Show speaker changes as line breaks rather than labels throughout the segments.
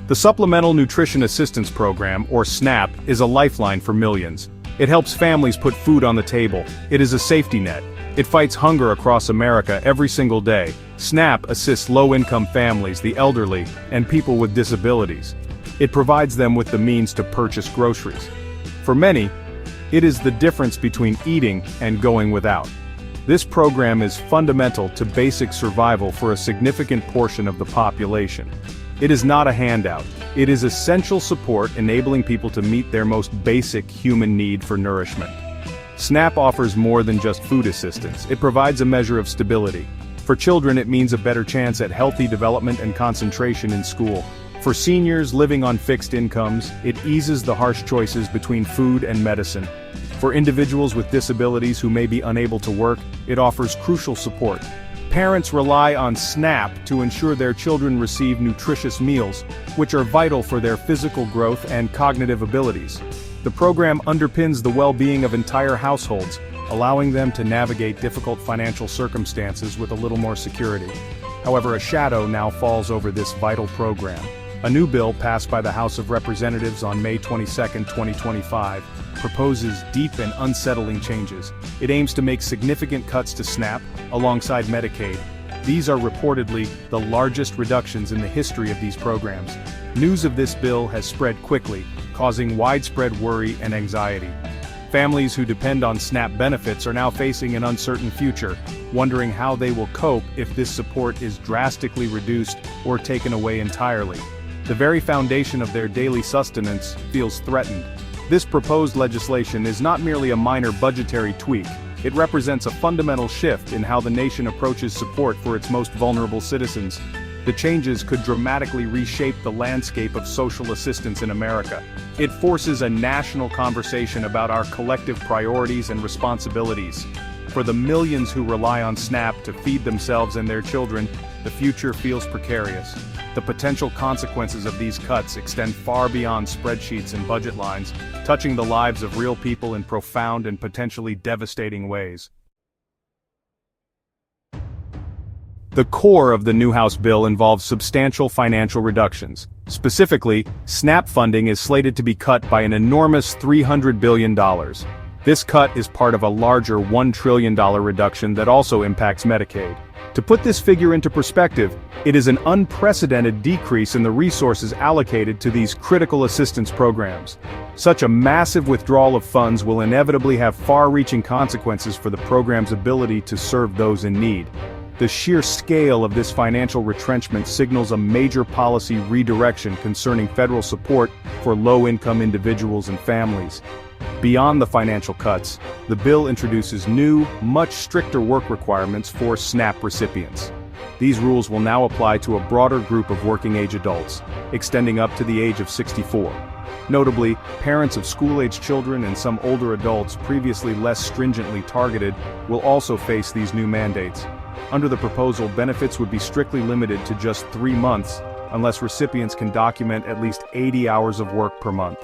The Supplemental Nutrition Assistance Program, or SNAP, is a lifeline for millions. It helps families put food on the table. It is a safety net. It fights hunger across America every single day. SNAP assists low-income families, the elderly, and people with disabilities. It provides them with the means to purchase groceries. For many, it is the difference between eating and going without. This program is fundamental to basic survival for a significant portion of the population. It is not a handout. It is essential support enabling people to meet their most basic human need for nourishment. SNAP offers more than just food assistance. It provides a measure of stability. For children, it means a better chance at healthy development and concentration in school. For seniors living on fixed incomes, it eases the harsh choices between food and medicine. For individuals with disabilities who may be unable to work, it offers crucial support. Parents rely on SNAP to ensure their children receive nutritious meals, which are vital for their physical growth and cognitive abilities. The program underpins the well-being of entire households, allowing them to navigate difficult financial circumstances with a little more security. However, a shadow now falls over this vital program. A new bill passed by the House of Representatives on May 22, 2025, proposes deep and unsettling changes. It aims to make significant cuts to SNAP, alongside Medicaid. These are reportedly the largest reductions in the history of these programs. News of this bill has spread quickly, causing widespread worry and anxiety. Families who depend on SNAP benefits are now facing an uncertain future, wondering how they will cope if this support is drastically reduced or taken away entirely. The very foundation of their daily sustenance feels threatened. This proposed legislation is not merely a minor budgetary tweak. It represents a fundamental shift in how the nation approaches support for its most vulnerable citizens. The changes could dramatically reshape the landscape of social assistance in America. It forces a national conversation about our collective priorities and responsibilities. For the millions who rely on SNAP to feed themselves and their children, the future feels precarious. The potential consequences of these cuts extend far beyond spreadsheets and budget lines, touching the lives of real people in profound and potentially devastating ways. The core of the new House bill involves substantial financial reductions. Specifically, SNAP funding is slated to be cut by an enormous $300 billion. This cut is part of a larger $1 trillion reduction that also impacts Medicaid. To put this figure into perspective, it is an unprecedented decrease in the resources allocated to these critical assistance programs. Such a massive withdrawal of funds will inevitably have far-reaching consequences for the program's ability to serve those in need. The sheer scale of this financial retrenchment signals a major policy redirection concerning federal support for low-income individuals and families. Beyond the financial cuts, the bill introduces new, much stricter work requirements for SNAP recipients. These rules will now apply to a broader group of working-age adults, extending up to the age of 64. Notably, parents of school-age children and some older adults previously less stringently targeted will also face these new mandates. Under the proposal, benefits would be strictly limited to just 3 months, unless recipients can document at least 80 hours of work per month.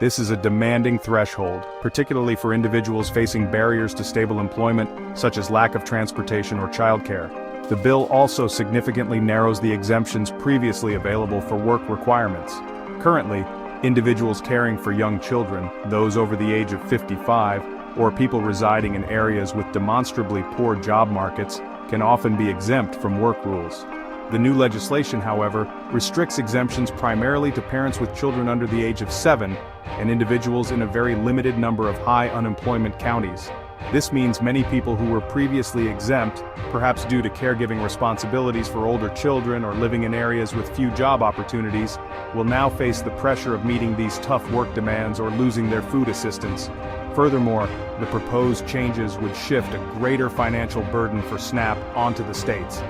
This is a demanding threshold, particularly for individuals facing barriers to stable employment, such as lack of transportation or childcare. The bill also significantly narrows the exemptions previously available for work requirements. Currently, individuals caring for young children, those over the age of 55, or people residing in areas with demonstrably poor job markets, can often be exempt from work rules. The new legislation, however, restricts exemptions primarily to parents with children under the age of 7 and individuals in a very limited number of high unemployment counties. This means many people who were previously exempt, perhaps due to caregiving responsibilities for older children or living in areas with few job opportunities, will now face the pressure of meeting these tough work demands or losing their food assistance. Furthermore, the proposed changes would shift a greater financial burden for SNAP onto the states.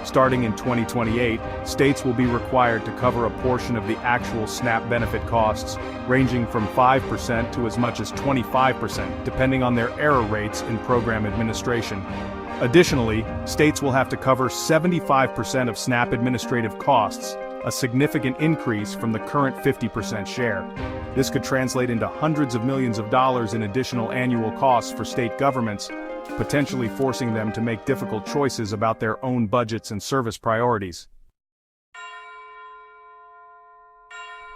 Starting in 2028, states will be required to cover a portion of the actual SNAP benefit costs, ranging from 5% to as much as 25%, depending on their error rates in program administration. Additionally, states will have to cover 75% of SNAP administrative costs, a significant increase from the current 50% share. This could translate into hundreds of millions of dollars in additional annual costs for state governments, potentially forcing them to make difficult choices about their own budgets and service priorities.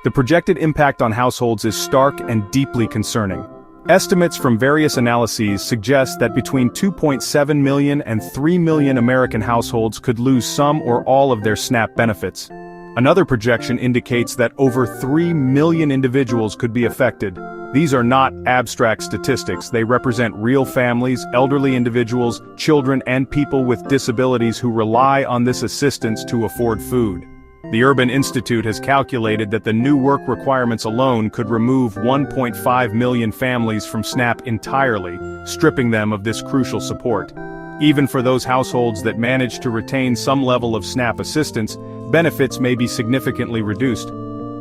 The projected impact on households is stark and deeply concerning. Estimates from various analyses suggest that between 2.7 million and 3 million American households could lose some or all of their SNAP benefits. Another projection indicates that over 3 million individuals could be affected. These are not abstract statistics, they represent real families, elderly individuals, children, and people with disabilities who rely on this assistance to afford food. The Urban Institute has calculated that the new work requirements alone could remove 1.5 million families from SNAP entirely, stripping them of this crucial support. Even for those households that manage to retain some level of SNAP assistance, benefits may be significantly reduced.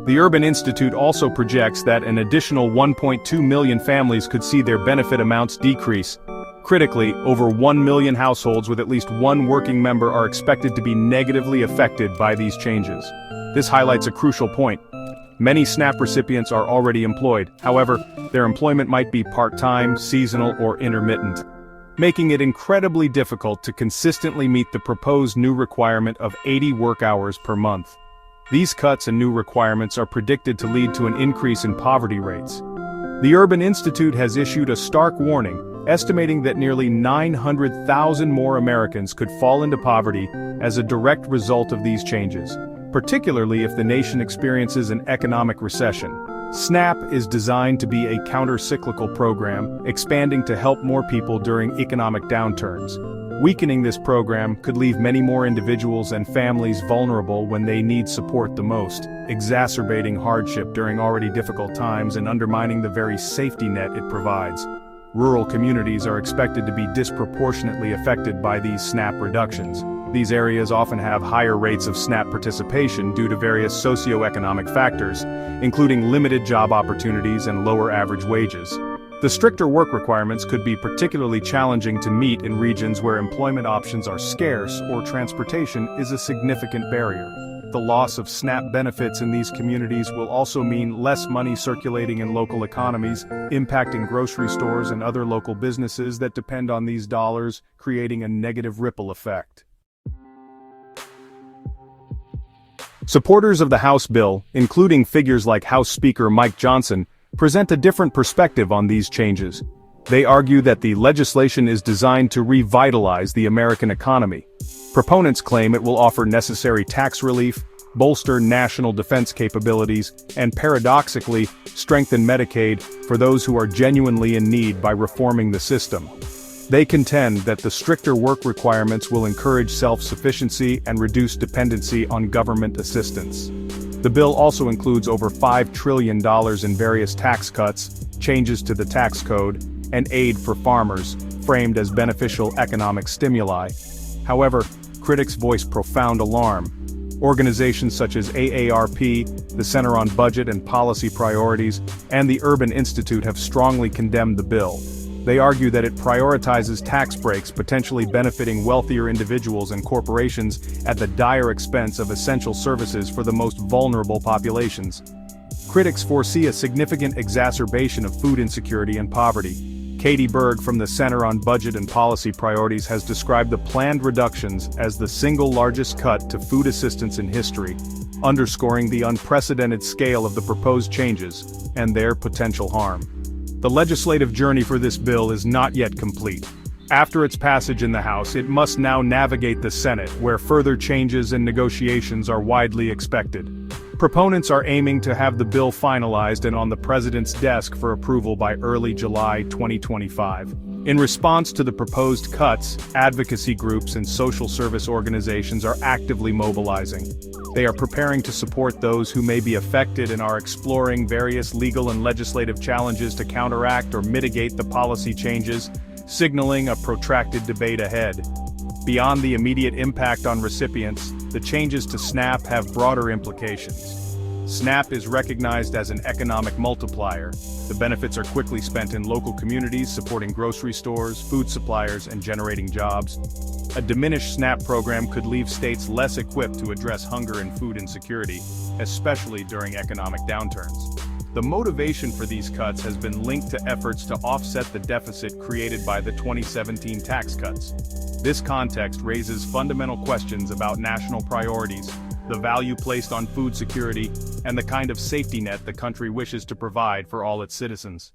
The Urban Institute also projects that an additional 1.2 million families could see their benefit amounts decrease. Critically, over 1 million households with at least one working member are expected to be negatively affected by these changes. This highlights a crucial point. Many SNAP recipients are already employed, however, their employment might be part-time, seasonal, or intermittent, making it incredibly difficult to consistently meet the proposed new requirement of 80 work hours per month. These cuts and new requirements are predicted to lead to an increase in poverty rates. The Urban Institute has issued a stark warning, estimating that nearly 900,000 more Americans could fall into poverty as a direct result of these changes, particularly if the nation experiences an economic recession. SNAP is designed to be a counter-cyclical program, expanding to help more people during economic downturns. Weakening this program could leave many more individuals and families vulnerable when they need support the most, exacerbating hardship during already difficult times and undermining the very safety net it provides. Rural communities are expected to be disproportionately affected by these SNAP reductions. These areas often have higher rates of SNAP participation due to various socioeconomic factors, including limited job opportunities and lower average wages. The stricter work requirements could be particularly challenging to meet in regions where employment options are scarce or transportation is a significant barrier. The loss of SNAP benefits in these communities will also mean less money circulating in local economies, impacting grocery stores and other local businesses that depend on these dollars, creating a negative ripple effect. Supporters of the House bill, including figures like House Speaker Mike Johnson, present a different perspective on these changes. They argue that the legislation is designed to revitalize the American economy. Proponents claim it will offer necessary tax relief, bolster national defense capabilities, and paradoxically, strengthen Medicaid for those who are genuinely in need by reforming the system. They contend that the stricter work requirements will encourage self-sufficiency and reduce dependency on government assistance. The bill also includes over $5 trillion in various tax cuts, changes to the tax code, and aid for farmers, framed as beneficial economic stimuli. However, critics voice profound alarm. Organizations such as AARP, the Center on Budget and Policy Priorities, and the Urban Institute have strongly condemned the bill. They argue that it prioritizes tax breaks potentially benefiting wealthier individuals and corporations at the dire expense of essential services for the most vulnerable populations. Critics foresee a significant exacerbation of food insecurity and poverty. Katie Berg from the Center on Budget and Policy Priorities has described the planned reductions as the single largest cut to food assistance in history, underscoring the unprecedented scale of the proposed changes and their potential harm. The legislative journey for this bill is not yet complete. After its passage in the House, it must now navigate the Senate, where further changes and negotiations are widely expected. Proponents are aiming to have the bill finalized and on the president's desk for approval by early July 2025. In response to the proposed cuts, advocacy groups and social service organizations are actively mobilizing. They are preparing to support those who may be affected and are exploring various legal and legislative challenges to counteract or mitigate the policy changes, signaling a protracted debate ahead. Beyond the immediate impact on recipients, the changes to SNAP have broader implications. SNAP is recognized as an economic multiplier. The benefits are quickly spent in local communities, supporting grocery stores, food suppliers, and generating jobs. A diminished SNAP program could leave states less equipped to address hunger and food insecurity, especially during economic downturns. The motivation for these cuts has been linked to efforts to offset the deficit created by the 2017 tax cuts. This context raises fundamental questions about national priorities, the the value placed on food security, and the kind of safety net the country wishes to provide for all its citizens.